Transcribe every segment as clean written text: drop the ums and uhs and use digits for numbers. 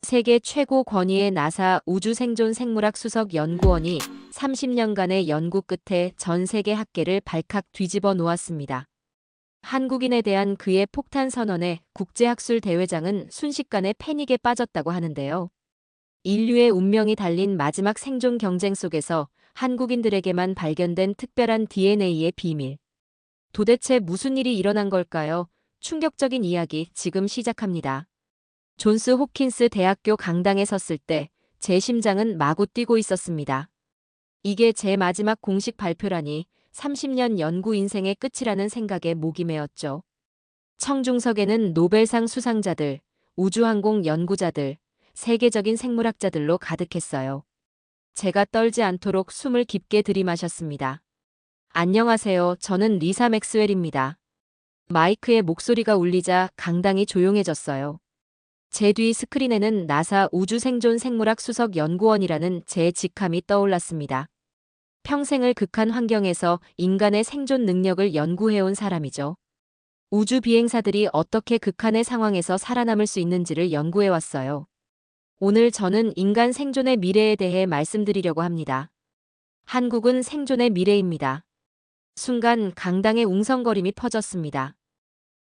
세계 최고 권위의 나사 우주생존생물학수석연구원이 30년간의 연구 끝에 전 세계 학계를 발칵 뒤집어 놓았습니다. 한국인에 대한 그의 폭탄 선언에 국제학술대회장은 순식간에 패닉에 빠졌다고 하는데요. 인류의 운명이 달린 마지막 생존 경쟁 속에서 한국인들에게만 발견된 특별한 DNA의 비밀. 도대체 무슨 일이 일어난 걸까요? 충격적인 이야기 지금 시작합니다. 존스 홉킨스 대학교 강당에 섰을 때 제 심장은 마구 뛰고 있었습니다. 이게 제 마지막 공식 발표라니 30년 연구 인생의 끝이라는 생각에 목이 메었죠. 청중석에는 노벨상 수상자들, 우주항공 연구자들, 세계적인 생물학자들로 가득했어요. 제가 떨지 않도록 숨을 깊게 들이마셨습니다. 안녕하세요. 저는 리사 맥스웰입니다. 마이크의 목소리가 울리자 강당이 조용해졌어요. 제 뒤 스크린에는 나사 우주생존생물학 수석연구원이라는 제 직함이 떠올랐습니다. 평생을 극한 환경에서 인간의 생존 능력을 연구해온 사람이죠. 우주 비행사들이 어떻게 극한의 상황에서 살아남을 수 있는지를 연구해왔어요. 오늘 저는 인간 생존의 미래에 대해 말씀드리려고 합니다. 한국은 생존의 미래입니다. 순간 강당의 웅성거림이 퍼졌습니다.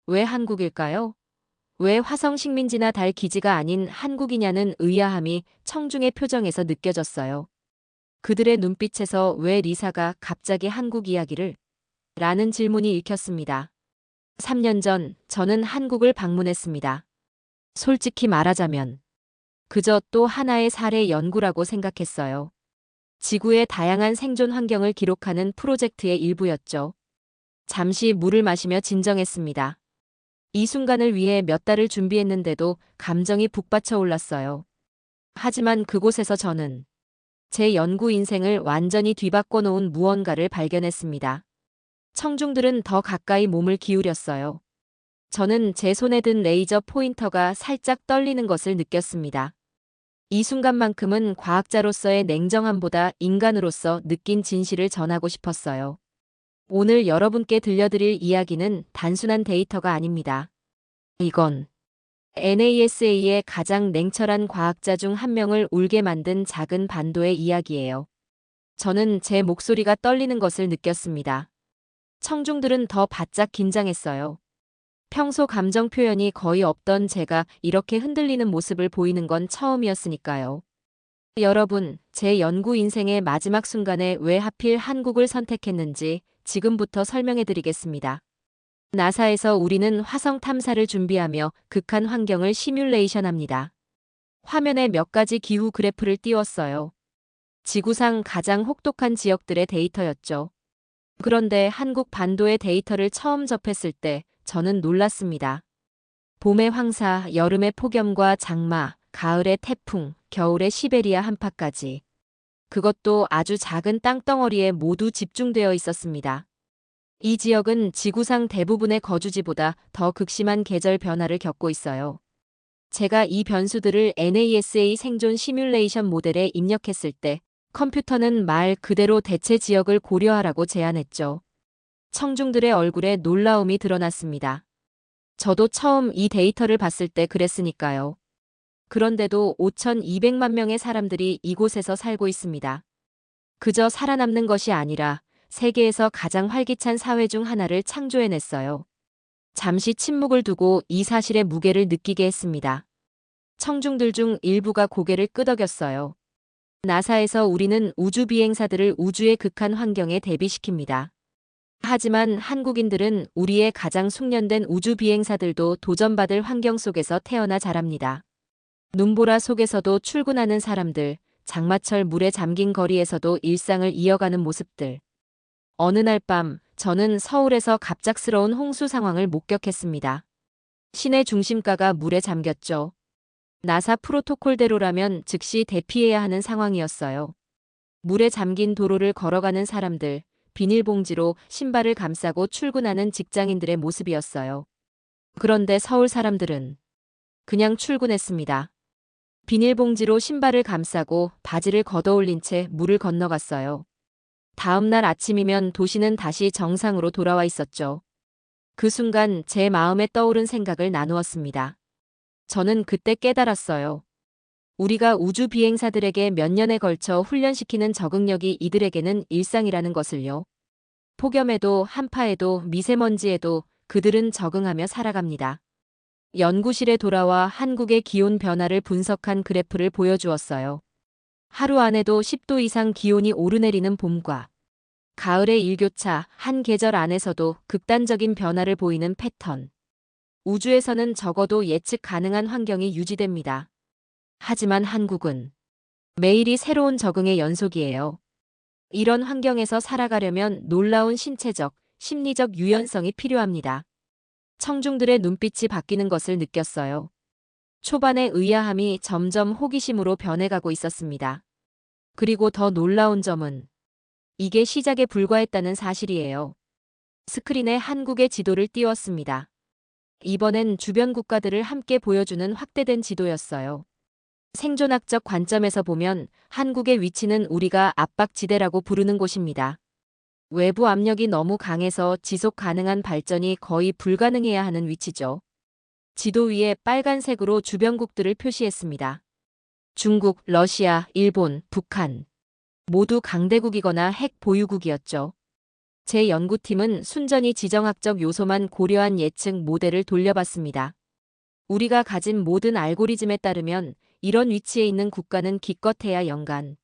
왜 한국일까요? 왜 화성 식민지나 달 기지가 아닌 한국이냐는 의아함이 청중의 표정에서 느껴졌어요. 그들의 눈빛에서 왜 리사가 갑자기 한국 이야기를? 라는 질문이 읽혔습니다. 3년 전 저는 한국을 방문했습니다. 솔직히 말하자면 그저 또 하나의 사례 연구라고 생각했어요. 지구의 다양한 생존 환경을 기록하는 프로젝트의 일부였죠. 잠시 물을 마시며 진정했습니다. 이 순간을 위해 몇 달을 준비했는데도 감정이 북받쳐 올랐어요. 하지만 그곳에서 저는 제 연구 인생을 완전히 뒤바꿔 놓은 무언가를 발견했습니다. 청중들은 더 가까이 몸을 기울였어요. 저는 제 손에 든 레이저 포인터가 살짝 떨리는 것을 느꼈습니다. 이 순간만큼은 과학자로서의 냉정함보다 인간으로서 느낀 진실을 전하고 싶었어요. 오늘 여러분께 들려드릴 이야기는 단순한 데이터가 아닙니다. 이건 NASA의 가장 냉철한 과학자 중 한 명을 울게 만든 작은 반도의 이야기예요. 저는 제 목소리가 떨리는 것을 느꼈습니다. 청중들은 더 바짝 긴장했어요. 평소 감정 표현이 거의 없던 제가 이렇게 흔들리는 모습을 보이는 건 처음이었으니까요. 여러분, 제 연구 인생의 마지막 순간에 왜 하필 한국을 선택했는지 지금부터 설명해 드리겠습니다. 나사에서 우리는 화성 탐사를 준비하며 극한 환경을 시뮬레이션합니다. 화면에 몇 가지 기후 그래프를 띄웠어요. 지구상 가장 혹독한 지역들의 데이터였죠. 그런데 한국 반도의 데이터를 처음 접했을 때 저는 놀랐습니다. 봄의 황사, 여름의 폭염과 장마, 가을의 태풍, 겨울의 시베리아 한파까지. 그것도 아주 작은 땅덩어리에 모두 집중되어 있었습니다. 이 지역은 지구상 대부분의 거주지보다 더 극심한 계절 변화를 겪고 있어요. 제가 이 변수들을 NASA 생존 시뮬레이션 모델에 입력했을 때 컴퓨터는 말 그대로 대체 지역을 고려하라고 제안했죠. 청중들의 얼굴에 놀라움이 드러났습니다. 저도 처음 이 데이터를 봤을 때 그랬으니까요. 그런데도 5,200만 명의 사람들이 이곳에서 살고 있습니다. 그저 살아남는 것이 아니라 세계에서 가장 활기찬 사회 중 하나를 창조해냈어요. 잠시 침묵을 두고 이 사실의 무게를 느끼게 했습니다. 청중들 중 일부가 고개를 끄덕였어요. 나사에서 우리는 우주 비행사들을 우주의 극한 환경에 대비시킵니다. 하지만 한국인들은 우리의 가장 숙련된 우주 비행사들도 도전받을 환경 속에서 태어나 자랍니다. 눈보라 속에서도 출근하는 사람들, 장마철 물에 잠긴 거리에서도 일상을 이어가는 모습들. 어느 날 밤, 저는 서울에서 갑작스러운 홍수 상황을 목격했습니다. 시내 중심가가 물에 잠겼죠. 나사 프로토콜대로라면 즉시 대피해야 하는 상황이었어요. 물에 잠긴 도로를 걸어가는 사람들, 비닐봉지로 신발을 감싸고 출근하는 직장인들의 모습이었어요. 그런데 서울 사람들은 그냥 출근했습니다. 비닐봉지로 신발을 감싸고 바지를 걷어올린 채 물을 건너갔어요. 다음 날 아침이면 도시는 다시 정상으로 돌아와 있었죠. 그 순간 제 마음에 떠오른 생각을 나누었습니다. 저는 그때 깨달았어요. 우리가 우주 비행사들에게 몇 년에 걸쳐 훈련시키는 적응력이 이들에게는 일상이라는 것을요. 폭염에도 한파에도 미세먼지에도 그들은 적응하며 살아갑니다. 연구실에 돌아와 한국의 기온 변화를 분석한 그래프를 보여주었어요. 하루 안에도 10도 이상 기온이 오르내리는 봄과 가을의 일교차 한 계절 안에서도 극단적인 변화를 보이는 패턴. 우주에서는 적어도 예측 가능한 환경이 유지됩니다. 하지만 한국은 매일이 새로운 적응의 연속이에요. 이런 환경에서 살아가려면 놀라운 신체적, 심리적 유연성이 필요합니다. 청중들의 눈빛이 바뀌는 것을 느꼈어요. 초반의 의아함이 점점 호기심으로 변해가고 있었습니다. 그리고 더 놀라운 점은 이게 시작에 불과했다는 사실이에요. 스크린에 한국의 지도를 띄웠습니다. 이번엔 주변 국가들을 함께 보여주는 확대된 지도였어요. 생존학적 관점에서 보면 한국의 위치는 우리가 압박지대라고 부르는 곳입니다. 외부 압력이 너무 강해서 지속 가능한 발전이 거의 불가능해야 하는 위치죠. 지도 위에 빨간색으로 주변국들을 표시했습니다. 중국, 러시아, 일본, 북한. 모두 강대국이거나 핵 보유국이었죠. 제 연구팀은 순전히 지정학적 요소만 고려한 예측 모델을 돌려봤습니다. 우리가 가진 모든 알고리즘에 따르면 이런 위치에 있는 국가는 기껏해야 연간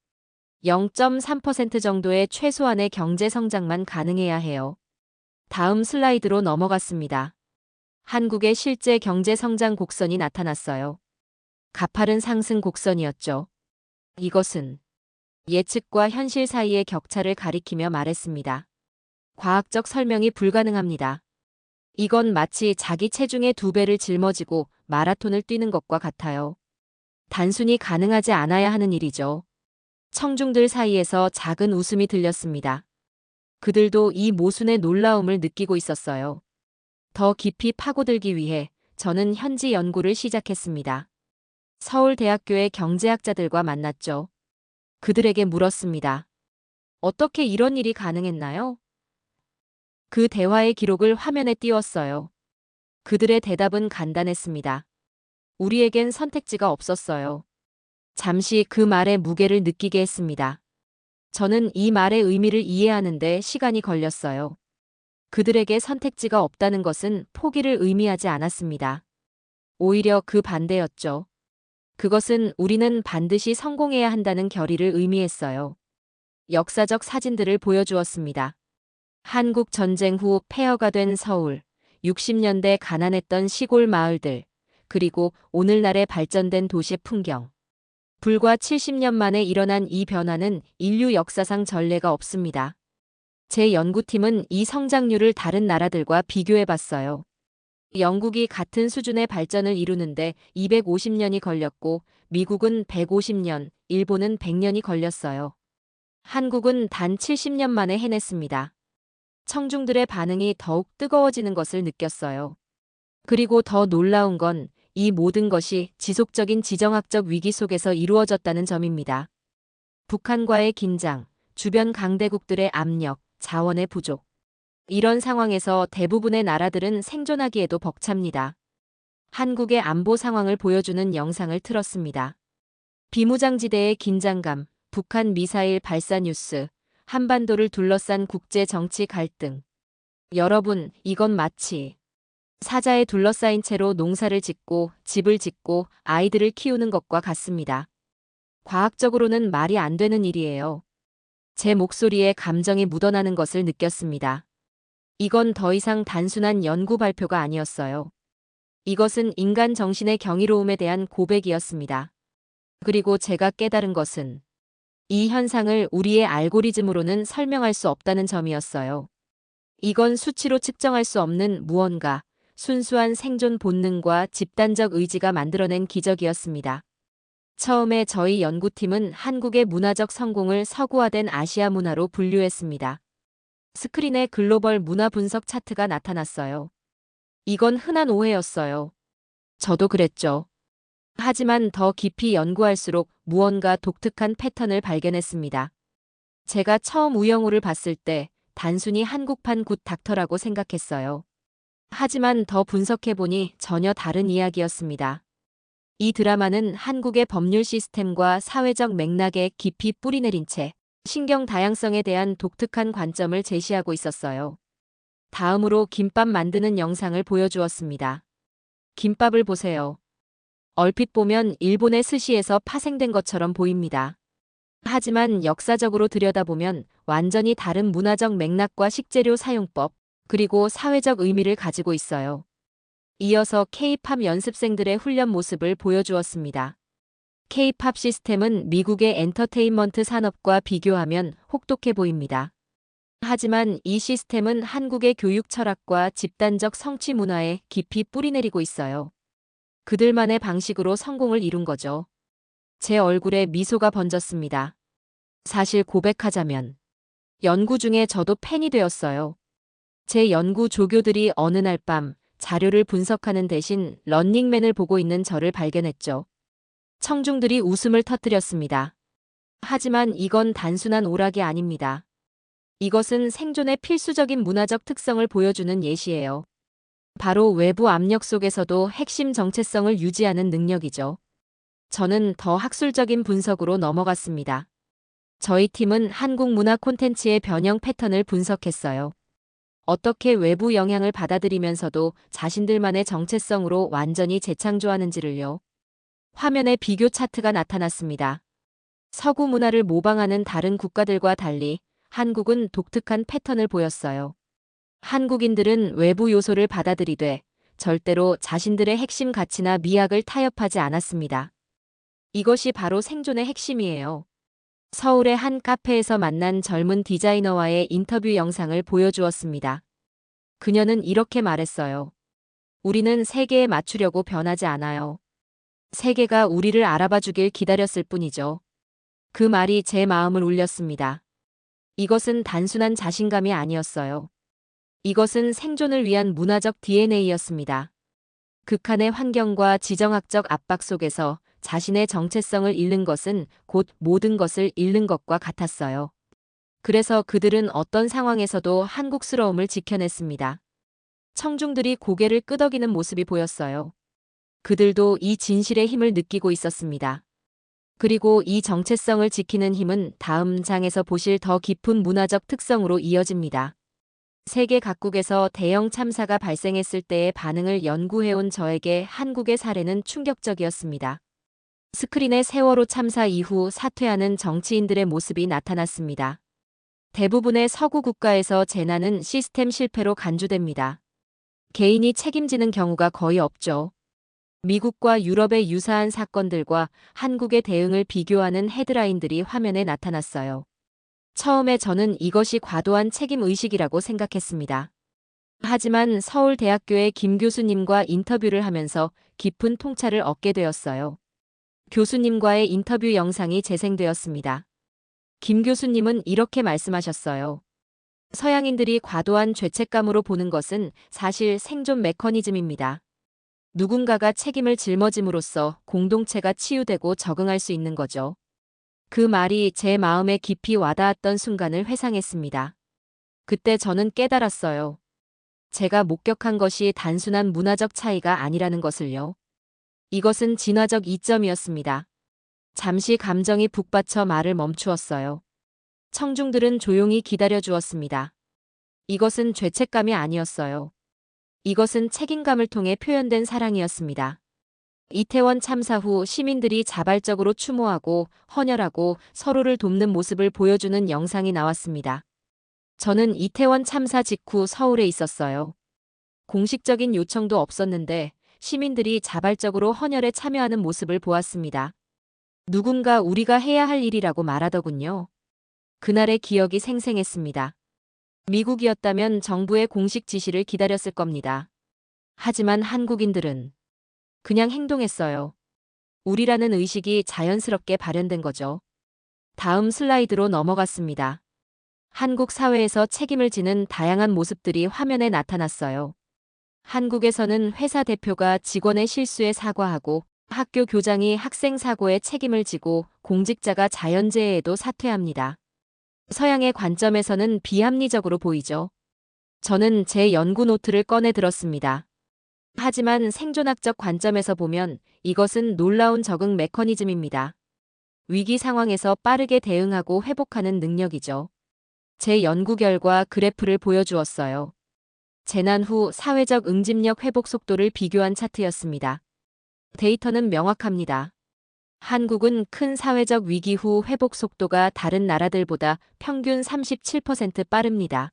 0.3% 정도의 최소한의 경제 성장만 가능해야 해요. 다음 슬라이드로 넘어갔습니다. 한국의 실제 경제 성장 곡선이 나타났어요. 가파른 상승 곡선이었죠. 이것은 예측과 현실 사이의 격차를 가리키며 말했습니다. 과학적 설명이 불가능합니다. 이건 마치 자기 체중의 2배를 짊어지고 마라톤을 뛰는 것과 같아요. 단순히 가능하지 않아야 하는 일이죠. 청중들 사이에서 작은 웃음이 들렸습니다. 그들도 이 모순의 놀라움을 느끼고 있었어요. 더 깊이 파고들기 위해 저는 현지 연구를 시작했습니다. 서울대학교의 경제학자들과 만났죠. 그들에게 물었습니다. 어떻게 이런 일이 가능했나요? 그 대화의 기록을 화면에 띄웠어요. 그들의 대답은 간단했습니다. 우리에겐 선택지가 없었어요. 잠시 그 말의 무게를 느끼게 했습니다. 저는 이 말의 의미를 이해하는데 시간이 걸렸어요. 그들에게 선택지가 없다는 것은 포기를 의미하지 않았습니다. 오히려 그 반대였죠. 그것은 우리는 반드시 성공해야 한다는 결의를 의미했어요. 역사적 사진들을 보여주었습니다. 한국 전쟁 후 폐허가 된 서울, 60년대 가난했던 시골 마을들, 그리고 오늘날의 발전된 도시 풍경. 불과 70년 만에 일어난 이 변화는 인류 역사상 전례가 없습니다. 제 연구팀은 이 성장률을 다른 나라들과 비교해봤어요. 영국이 같은 수준의 발전을 이루는데 250년이 걸렸고 미국은 150년, 일본은 100년이 걸렸어요. 한국은 단 70년 만에 해냈습니다. 청중들의 반응이 더욱 뜨거워지는 것을 느꼈어요. 그리고 더 놀라운 건 이 모든 것이 지속적인 지정학적 위기 속에서 이루어졌다는 점입니다. 북한과의 긴장, 주변 강대국들의 압력, 자원의 부족. 이런 상황에서 대부분의 나라들은 생존하기에도 벅찹니다. 한국의 안보 상황을 보여주는 영상을 틀었습니다. 비무장지대의 긴장감, 북한 미사일 발사 뉴스, 한반도를 둘러싼 국제 정치 갈등. 여러분, 이건 마치 사자에 둘러싸인 채로 농사를 짓고 집을 짓고 아이들을 키우는 것과 같습니다. 과학적으로는 말이 안 되는 일이에요. 제 목소리에 감정이 묻어나는 것을 느꼈습니다. 이건 더 이상 단순한 연구 발표가 아니었어요. 이것은 인간 정신의 경이로움에 대한 고백이었습니다. 그리고 제가 깨달은 것은 이 현상을 우리의 알고리즘으로는 설명할 수 없다는 점이었어요. 이건 수치로 측정할 수 없는 무언가, 순수한 생존 본능과 집단적 의지가 만들어낸 기적이었습니다. 처음에 저희 연구팀은 한국의 문화적 성공을 서구화된 아시아 문화로 분류했습니다. 스크린에 글로벌 문화 분석 차트가 나타났어요. 이건 흔한 오해였어요. 저도 그랬죠. 하지만 더 깊이 연구할수록 무언가 독특한 패턴을 발견했습니다. 제가 처음 우영우를 봤을 때 단순히 한국판 굿 닥터라고 생각했어요. 하지만 더 분석해보니 전혀 다른 이야기였습니다. 이 드라마는 한국의 법률 시스템과 사회적 맥락에 깊이 뿌리내린 채 신경 다양성에 대한 독특한 관점을 제시하고 있었어요. 다음으로 김밥 만드는 영상을 보여주었습니다. 김밥을 보세요. 얼핏 보면 일본의 스시에서 파생된 것처럼 보입니다. 하지만 역사적으로 들여다보면 완전히 다른 문화적 맥락과 식재료 사용법, 그리고 사회적 의미를 가지고 있어요. 이어서 K-팝 연습생들의 훈련 모습을 보여주었습니다. K-팝 시스템은 미국의 엔터테인먼트 산업과 비교하면 혹독해 보입니다. 하지만 이 시스템은 한국의 교육 철학과 집단적 성취 문화에 깊이 뿌리내리고 있어요. 그들만의 방식으로 성공을 이룬 거죠. 제 얼굴에 미소가 번졌습니다. 사실 고백하자면 연구 중에 저도 팬이 되었어요. 제 연구 조교들이 어느 날 밤 자료를 분석하는 대신 런닝맨을 보고 있는 저를 발견했죠. 청중들이 웃음을 터뜨렸습니다. 하지만 이건 단순한 오락이 아닙니다. 이것은 생존의 필수적인 문화적 특성을 보여주는 예시예요. 바로 외부 압력 속에서도 핵심 정체성을 유지하는 능력이죠. 저는 더 학술적인 분석으로 넘어갔습니다. 저희 팀은 한국 문화 콘텐츠의 변형 패턴을 분석했어요. 어떻게 외부 영향을 받아들이면서도 자신들만의 정체성으로 완전히 재창조하는지를요. 화면에 비교 차트가 나타났습니다. 서구 문화를 모방하는 다른 국가들과 달리 한국은 독특한 패턴을 보였어요. 한국인들은 외부 요소를 받아들이되 절대로 자신들의 핵심 가치나 미학을 타협하지 않았습니다. 이것이 바로 생존의 핵심이에요. 서울의 한 카페에서 만난 젊은 디자이너와의 인터뷰 영상을 보여주었습니다. 그녀는 이렇게 말했어요. 우리는 세계에 맞추려고 변하지 않아요. 세계가 우리를 알아봐 주길 기다렸을 뿐이죠. 그 말이 제 마음을 울렸습니다. 이것은 단순한 자신감이 아니었어요. 이것은 생존을 위한 문화적 DNA였습니다. 극한의 환경과 지정학적 압박 속에서 자신의 정체성을 잃는 것은 곧 모든 것을 잃는 것과 같았어요. 그래서 그들은 어떤 상황에서도 한국스러움을 지켜냈습니다. 청중들이 고개를 끄덕이는 모습이 보였어요. 그들도 이 진실의 힘을 느끼고 있었습니다. 그리고 이 정체성을 지키는 힘은 다음 장에서 보실 더 깊은 문화적 특성으로 이어집니다. 세계 각국에서 대형 참사가 발생했을 때의 반응을 연구해온 저에게 한국의 사례는 충격적이었습니다. 스크린에 세월호 참사 이후 사퇴하는 정치인들의 모습이 나타났습니다. 대부분의 서구 국가에서 재난은 시스템 실패로 간주됩니다. 개인이 책임지는 경우가 거의 없죠. 미국과 유럽의 유사한 사건들과 한국의 대응을 비교하는 헤드라인들이 화면에 나타났어요. 처음에 저는 이것이 과도한 책임의식이라고 생각했습니다. 하지만 서울대학교의 김 교수님과 인터뷰를 하면서 깊은 통찰을 얻게 되었어요. 교수님과의 인터뷰 영상이 재생되었습니다. 김 교수님은 이렇게 말씀하셨어요. 서양인들이 과도한 죄책감으로 보는 것은 사실 생존 메커니즘입니다. 누군가가 책임을 짊어짐으로써 공동체가 치유되고 적응할 수 있는 거죠. 그 말이 제 마음에 깊이 와닿았던 순간을 회상했습니다. 그때 저는 깨달았어요. 제가 목격한 것이 단순한 문화적 차이가 아니라는 것을요. 이것은 진화적 이점이었습니다. 잠시 감정이 북받쳐 말을 멈추었어요. 청중들은 조용히 기다려주었습니다. 이것은 죄책감이 아니었어요. 이것은 책임감을 통해 표현된 사랑이었습니다. 이태원 참사 후 시민들이 자발적으로 추모하고 헌혈하고 서로를 돕는 모습을 보여주는 영상이 나왔습니다. 저는 이태원 참사 직후 서울에 있었어요. 공식적인 요청도 없었는데 시민들이 자발적으로 헌혈에 참여하는 모습을 보았습니다. 누군가 우리가 해야 할 일이라고 말하더군요. 그날의 기억이 생생했습니다. 미국이었다면 정부의 공식 지시를 기다렸을 겁니다. 하지만 한국인들은 그냥 행동했어요. 우리라는 의식이 자연스럽게 발현된 거죠. 다음 슬라이드로 넘어갔습니다. 한국 사회에서 책임을 지는 다양한 모습들이 화면에 나타났어요. 한국에서는 회사 대표가 직원의 실수에 사과하고 학교 교장이 학생 사고에 책임을 지고 공직자가 자연재해에도 사퇴합니다. 서양의 관점에서는 비합리적으로 보이죠. 저는 제 연구 노트를 꺼내 들었습니다. 하지만 생존학적 관점에서 보면 이것은 놀라운 적응 메커니즘입니다. 위기 상황에서 빠르게 대응하고 회복하는 능력이죠. 제 연구 결과 그래프를 보여주었어요. 재난 후 사회적 응집력 회복 속도를 비교한 차트였습니다. 데이터는 명확합니다. 한국은 큰 사회적 위기 후 회복 속도가 다른 나라들보다 평균 37% 빠릅니다.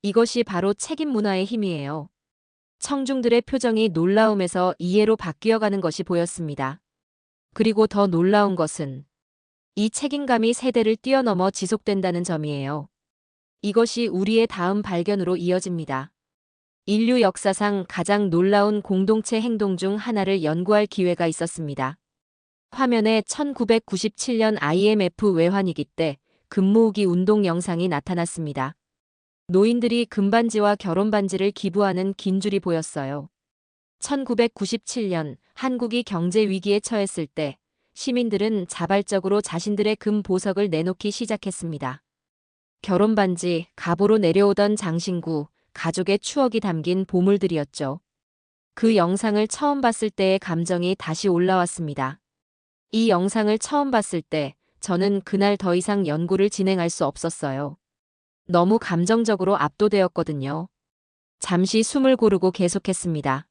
이것이 바로 책임 문화의 힘이에요. 청중들의 표정이 놀라움에서 이해로 바뀌어가는 것이 보였습니다. 그리고 더 놀라운 것은 이 책임감이 세대를 뛰어넘어 지속된다는 점이에요. 이것이 우리의 다음 발견으로 이어집니다. 인류 역사상 가장 놀라운 공동체 행동 중 하나를 연구할 기회가 있었습니다. 화면에 1997년 IMF 외환위기 때 금모으기 운동 영상이 나타났습니다. 노인들이 금반지와 결혼반지를 기부하는 긴 줄이 보였어요. 1997년 한국이 경제 위기에 처했을 때 시민들은 자발적으로 자신들의 금 보석을 내놓기 시작했습니다. 결혼반지, 갑오로 내려오던 장신구, 가족의 추억이 담긴 보물들이었죠. 그 영상을 처음 봤을 때의 감정이 다시 올라왔습니다. 이 영상을 처음 봤을 때 저는 그날 더 이상 연구를 진행할 수 없었어요. 너무 감정적으로 압도되었거든요. 잠시 숨을 고르고 계속했습니다.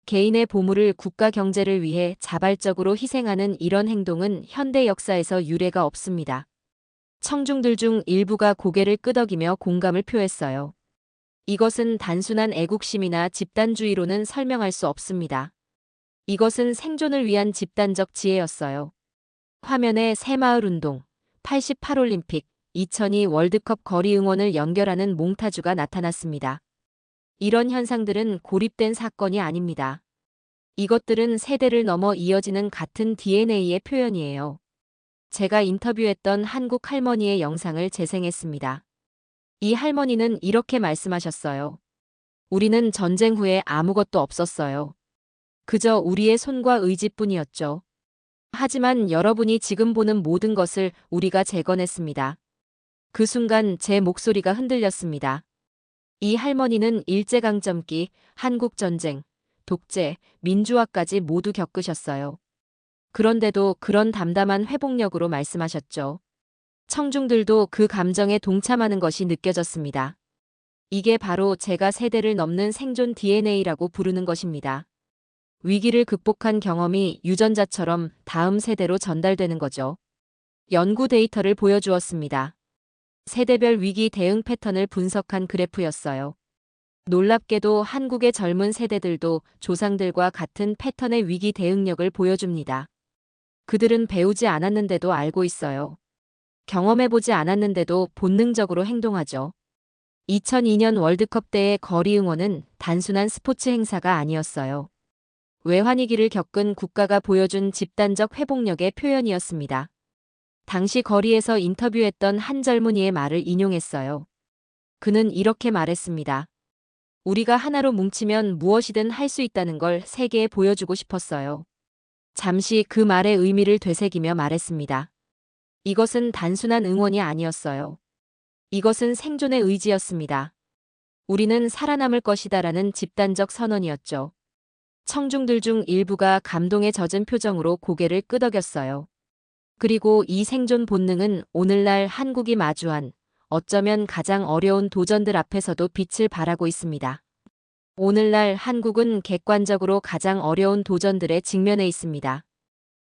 개인의 보물을 국가 경제를 위해 자발적으로 희생하는 이런 행동은 현대 역사에서 유례가 없습니다. 청중들 중 일부가 고개를 끄덕이며 공감을 표했어요. 이것은 단순한 애국심이나 집단주의로는 설명할 수 없습니다. 이것은 생존을 위한 집단적 지혜였어요. 화면에 새마을운동, 88올림픽, 2002 월드컵 거리 응원을 연결하는 몽타주가 나타났습니다. 이런 현상들은 고립된 사건이 아닙니다. 이것들은 세대를 넘어 이어지는 같은 DNA의 표현이에요. 제가 인터뷰했던 한국 할머니의 영상을 재생했습니다. 이 할머니는 이렇게 말씀하셨어요. 우리는 전쟁 후에 아무것도 없었어요. 그저 우리의 손과 의지뿐이었죠. 하지만 여러분이 지금 보는 모든 것을 우리가 재건했습니다. 그 순간 제 목소리가 흔들렸습니다. 이 할머니는 일제강점기, 한국전쟁, 독재, 민주화까지 모두 겪으셨어요. 그런데도 그런 담담한 회복력으로 말씀하셨죠. 청중들도 그 감정에 동참하는 것이 느껴졌습니다. 이게 바로 제가 세대를 넘는 생존 DNA라고 부르는 것입니다. 위기를 극복한 경험이 유전자처럼 다음 세대로 전달되는 거죠. 연구 데이터를 보여주었습니다. 세대별 위기 대응 패턴을 분석한 그래프였어요. 놀랍게도 한국의 젊은 세대들도 조상들과 같은 패턴의 위기 대응력을 보여줍니다. 그들은 배우지 않았는데도 알고 있어요. 경험해보지 않았는데도 본능적으로 행동하죠. 2002년 월드컵 때의 거리 응원은 단순한 스포츠 행사가 아니었어요. 외환위기를 겪은 국가가 보여준 집단적 회복력의 표현이었습니다. 당시 거리에서 인터뷰했던 한 젊은이의 말을 인용했어요. 그는 이렇게 말했습니다. 우리가 하나로 뭉치면 무엇이든 할 수 있다는 걸 세계에 보여주고 싶었어요. 잠시 그 말의 의미를 되새기며 말했습니다. 이것은 단순한 응원이 아니었어요. 이것은 생존의 의지였습니다. 우리는 살아남을 것이다라는 집단적 선언이었죠. 청중들 중 일부가 감동에 젖은 표정으로 고개를 끄덕였어요. 그리고 이 생존 본능은 오늘날 한국이 마주한 어쩌면 가장 어려운 도전들 앞에서도 빛을 발하고 있습니다. 오늘날 한국은 객관적으로 가장 어려운 도전들에 직면해 있습니다.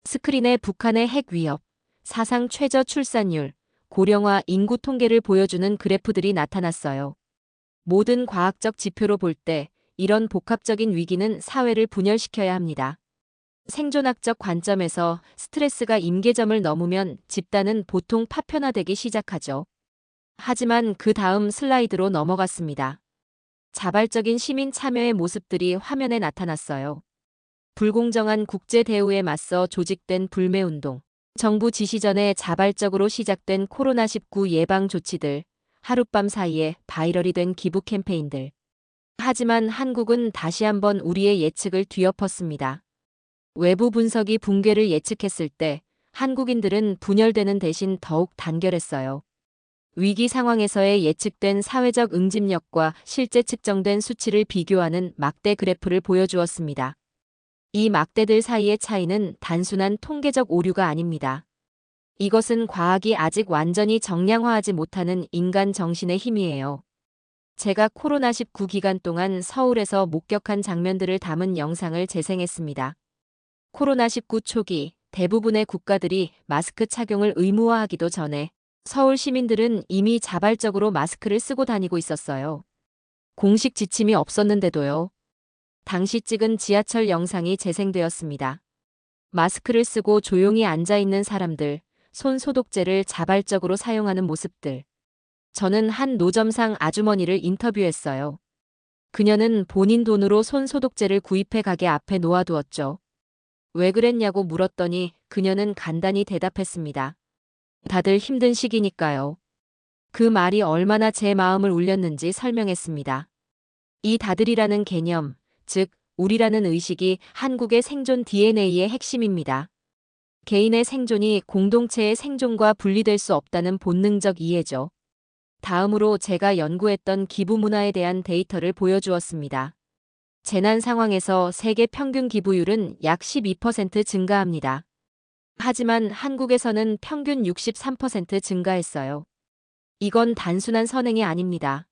스크린에 북한의 핵 위협, 사상 최저 출산율, 고령화 인구 통계를 보여주는 그래프들이 나타났어요. 모든 과학적 지표로 볼 때 이런 복합적인 위기는 사회를 분열시켜야 합니다. 생존학적 관점에서 스트레스가 임계점을 넘으면 집단은 보통 파편화되기 시작하죠. 하지만 그 다음 슬라이드로 넘어갔습니다. 자발적인 시민 참여의 모습들이 화면에 나타났어요. 불공정한 국제 대우에 맞서 조직된 불매운동, 정부 지시 전에 자발적으로 시작된 코로나19 예방 조치들, 하룻밤 사이에 바이럴이 된 기부 캠페인들. 하지만 한국은 다시 한번 우리의 예측을 뒤엎었습니다. 외부 분석이 붕괴를 예측했을 때 한국인들은 분열되는 대신 더욱 단결했어요. 위기 상황에서의 예측된 사회적 응집력과 실제 측정된 수치를 비교하는 막대 그래프를 보여주었습니다. 이 막대들 사이의 차이는 단순한 통계적 오류가 아닙니다. 이것은 과학이 아직 완전히 정량화하지 못하는 인간 정신의 힘이에요. 제가 코로나19 기간 동안 서울에서 목격한 장면들을 담은 영상을 재생했습니다. 코로나19 초기 대부분의 국가들이 마스크 착용을 의무화하기도 전에 서울 시민들은 이미 자발적으로 마스크를 쓰고 다니고 있었어요. 공식 지침이 없었는데도요. 당시 찍은 지하철 영상이 재생되었습니다. 마스크를 쓰고 조용히 앉아 있는 사람들, 손 소독제를 자발적으로 사용하는 모습들. 저는 한 노점상 아주머니를 인터뷰했어요. 그녀는 본인 돈으로 손 소독제를 구입해 가게 앞에 놓아두었죠. 왜 그랬냐고 물었더니 그녀는 간단히 대답했습니다. 다들 힘든 시기니까요. 그 말이 얼마나 제 마음을 울렸는지 설명했습니다. 이 다들이라는 개념, 즉 우리라는 의식이 한국의 생존 DNA의 핵심입니다. 개인의 생존이 공동체의 생존과 분리될 수 없다는 본능적 이해죠. 다음으로 제가 연구했던 기부 문화에 대한 데이터를 보여주었습니다. 재난 상황에서 세계 평균 기부율은 약 12% 증가합니다. 하지만 한국에서는 평균 63% 증가했어요. 이건 단순한 선행이 아닙니다.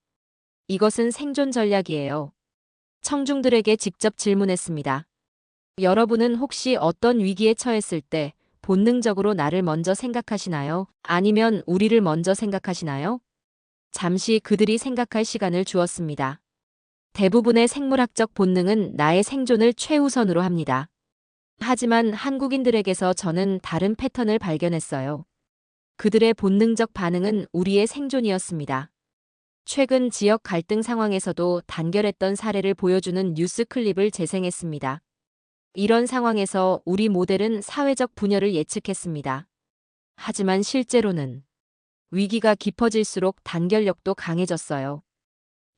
이것은 생존 전략이에요. 청중들에게 직접 질문했습니다. 여러분은 혹시 어떤 위기에 처했을 때 본능적으로 나를 먼저 생각하시나요? 아니면 우리를 먼저 생각하시나요? 잠시 그들이 생각할 시간을 주었습니다. 대부분의 생물학적 본능은 나의 생존을 최우선으로 합니다. 하지만 한국인들에게서 저는 다른 패턴을 발견했어요. 그들의 본능적 반응은 우리의 생존이었습니다. 최근 지역 갈등 상황에서도 단결했던 사례를 보여주는 뉴스 클립을 재생했습니다. 이런 상황에서 우리 모델은 사회적 분열을 예측했습니다. 하지만 실제로는 위기가 깊어질수록 단결력도 강해졌어요.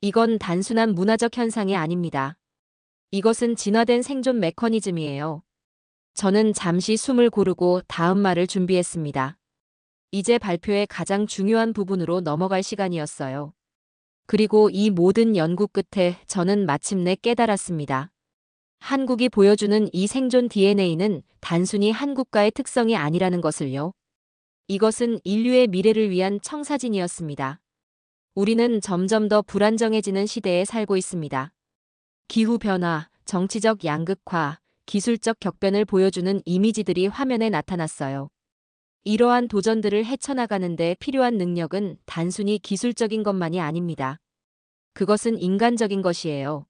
이건 단순한 문화적 현상이 아닙니다. 이것은 진화된 생존 메커니즘이에요. 저는 잠시 숨을 고르고 다음 말을 준비했습니다. 이제 발표의 가장 중요한 부분으로 넘어갈 시간이었어요. 그리고 이 모든 연구 끝에 저는 마침내 깨달았습니다. 한국이 보여주는 이 생존 DNA는 단순히 한 국가의 특성이 아니라는 것을요. 이것은 인류의 미래를 위한 청사진이었습니다. 우리는 점점 더 불안정해지는 시대에 살고 있습니다. 기후변화, 정치적 양극화, 기술적 격변을 보여주는 이미지들이 화면에 나타났어요. 이러한 도전들을 헤쳐나가는 데 필요한 능력은 단순히 기술적인 것만이 아닙니다. 그것은 인간적인 것이에요.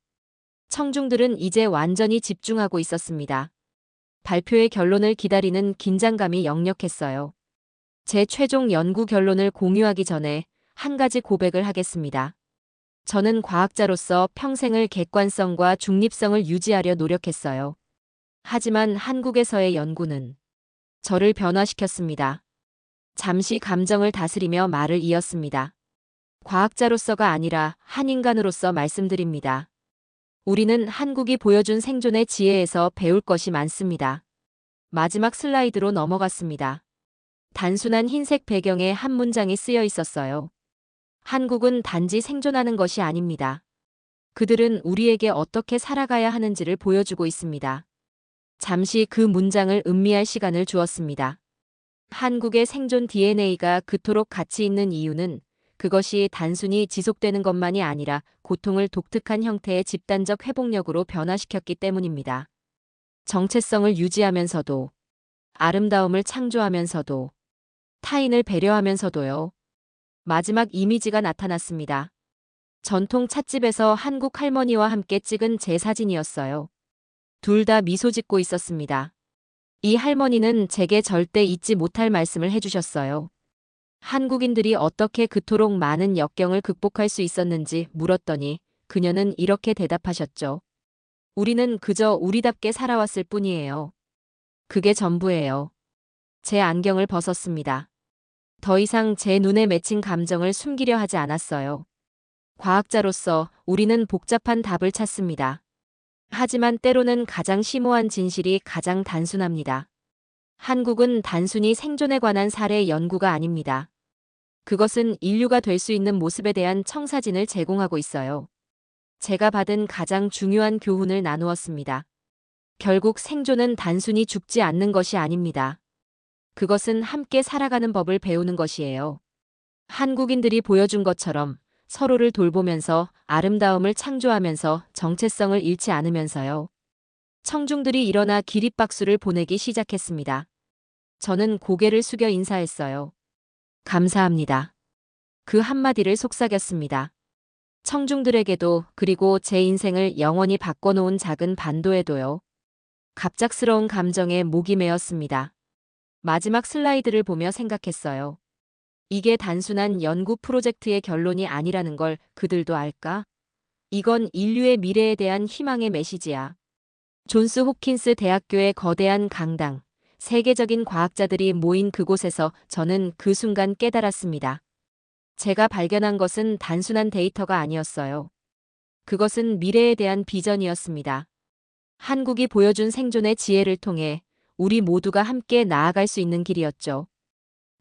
청중들은 이제 완전히 집중하고 있었습니다. 발표의 결론을 기다리는 긴장감이 역력했어요. 제 최종 연구 결론을 공유하기 전에 한 가지 고백을 하겠습니다. 저는 과학자로서 평생을 객관성과 중립성을 유지하려 노력했어요. 하지만 한국에서의 연구는 저를 변화시켰습니다. 잠시 감정을 다스리며 말을 이었습니다. 과학자로서가 아니라 한 인간으로서 말씀드립니다. 우리는 한국이 보여준 생존의 지혜에서 배울 것이 많습니다. 마지막 슬라이드로 넘어갔습니다. 단순한 흰색 배경에 한 문장이 쓰여 있었어요. 한국은 단지 생존하는 것이 아닙니다. 그들은 우리에게 어떻게 살아가야 하는지를 보여주고 있습니다. 잠시 그 문장을 음미할 시간을 주었습니다. 한국의 생존 DNA가 그토록 가치 있는 이유는 그것이 단순히 지속되는 것만이 아니라 고통을 독특한 형태의 집단적 회복력으로 변화시켰기 때문입니다. 정체성을 유지하면서도, 아름다움을 창조하면서도, 타인을 배려하면서도요. 마지막 이미지가 나타났습니다. 전통 찻집에서 한국 할머니와 함께 찍은 제 사진이었어요. 둘 다 미소 짓고 있었습니다. 이 할머니는 제게 절대 잊지 못할 말씀을 해주셨어요. 한국인들이 어떻게 그토록 많은 역경을 극복할 수 있었는지 물었더니 그녀는 이렇게 대답하셨죠. 우리는 그저 우리답게 살아왔을 뿐이에요. 그게 전부예요. 제 안경을 벗었습니다. 더 이상 제 눈에 맺힌 감정을 숨기려 하지 않았어요. 과학자로서 우리는 복잡한 답을 찾습니다. 하지만 때로는 가장 심오한 진실이 가장 단순합니다. 한국은 단순히 생존에 관한 사례 연구가 아닙니다. 그것은 인류가 될 수 있는 모습에 대한 청사진을 제공하고 있어요. 제가 받은 가장 중요한 교훈을 나누었습니다. 결국 생존은 단순히 죽지 않는 것이 아닙니다. 그것은 함께 살아가는 법을 배우는 것이에요. 한국인들이 보여준 것처럼 서로를 돌보면서 아름다움을 창조하면서 정체성을 잃지 않으면서요. 청중들이 일어나 기립박수를 보내기 시작했습니다. 저는 고개를 숙여 인사했어요. 감사합니다. 그 한마디를 속삭였습니다. 청중들에게도 그리고 제 인생을 영원히 바꿔놓은 작은 반도에도요. 갑작스러운 감정에 목이 메었습니다. 마지막 슬라이드를 보며 생각했어요. 이게 단순한 연구 프로젝트의 결론이 아니라는 걸 그들도 알까? 이건 인류의 미래에 대한 희망의 메시지야. 존스 홉킨스 대학교의 거대한 강당, 세계적인 과학자들이 모인 그곳에서 저는 그 순간 깨달았습니다. 제가 발견한 것은 단순한 데이터가 아니었어요. 그것은 미래에 대한 비전이었습니다. 한국이 보여준 생존의 지혜를 통해 우리 모두가 함께 나아갈 수 있는 길이었죠.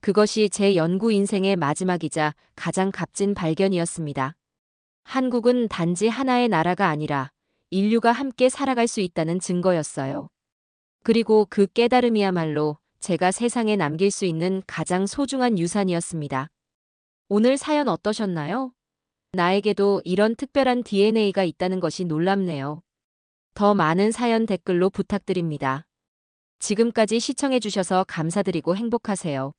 그것이 제 연구 인생의 마지막이자 가장 값진 발견이었습니다. 한국은 단지 하나의 나라가 아니라 인류가 함께 살아갈 수 있다는 증거였어요. 그리고 그 깨달음이야말로 제가 세상에 남길 수 있는 가장 소중한 유산이었습니다. 오늘 사연 어떠셨나요? 나에게도 이런 특별한 DNA가 있다는 것이 놀랍네요. 더 많은 사연 댓글로 부탁드립니다. 지금까지 시청해주셔서 감사드리고 행복하세요.